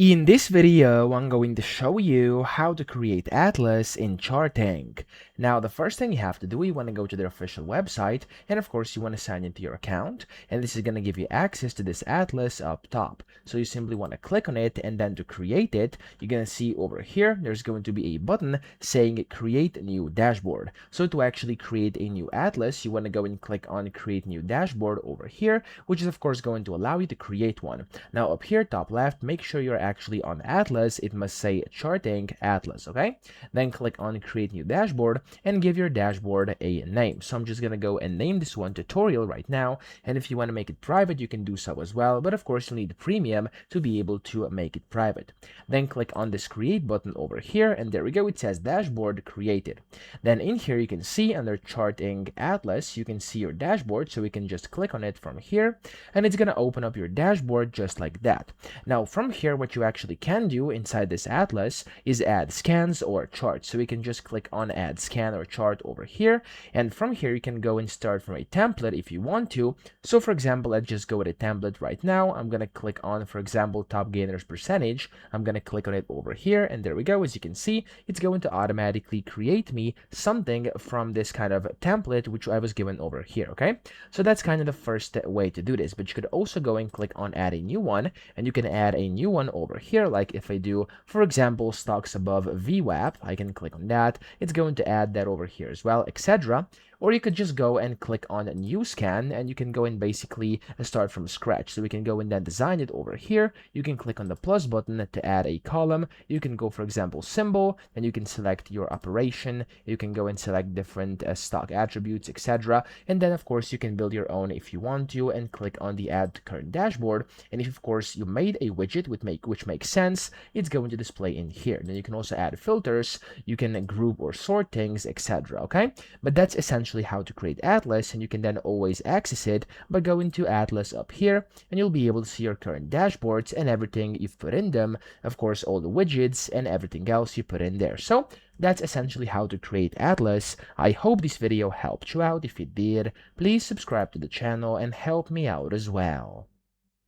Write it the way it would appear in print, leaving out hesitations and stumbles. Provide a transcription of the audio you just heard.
In this video, I'm going to show you how to create Atlas in Chartink. Now, the first thing you have to do, you want to go to their official website, and of course, you want to sign into your account, and this is going to give you access to this Atlas up top. So you simply want to click on it, and then to create it, you're going to see over here, there's going to be a button saying Create New Dashboard. So to actually create a new Atlas, you want to go and click on Create New Dashboard over here, which is of course going to allow you to create one. Now, up here, top left, make sure you're actually on Atlas. It must say Chartink Atlas, okay? Then click on Create New Dashboard and give your dashboard a name. So I'm just gonna go and name this one Tutorial right now, and if you want to make it private, you can do so as well, but of course you'll need premium to be able to make it private. Then click on this Create button over here, and there we go, it says Dashboard Created. Then in here you can see under Chartink Atlas, you can see your dashboard, so we can just click on it from here, and it's gonna open up your dashboard just like that. Now from here, what you actually can do inside this Atlas is add scans or charts. So we can just click on add scan or chart over here, and from here you can go and start from a template if you want to. So for example, let's just go with a template right now. I'm gonna click on, for example, top gainers percentage. I'm gonna click on it over here, and there we go. As you can see, it's going to automatically create me something from this kind of template which I was given over here. Okay, so that's kind of the first way to do this, but you could also go and click on add a new one, and you can add a new one over here. Like if I do, for example, stocks above VWAP, I can click on that. It's going to add that over here as well, etc. Or you could just go and click on a new scan, and you can go and basically start from scratch. So we can go and then design it over here. You can click on the plus button to add a column. You can go, for example, symbol, and you can select your operation. You can go and select different stock attributes, etc. And then of course you can build your own if you want to, and click on the add to current dashboard. And if of course you made a widget which makes sense, it's going to display in here. Then you can also add filters. You can group or sort things, etc. Okay, but that's essentially how to create Atlas, and you can then always access it by going to Atlas up here, and you'll be able to see your current dashboards and everything you've put in them, of course all the widgets and everything else you put in there. So that's essentially how to create Atlas. I hope this video helped you out. If it did, please subscribe to the channel and help me out as well.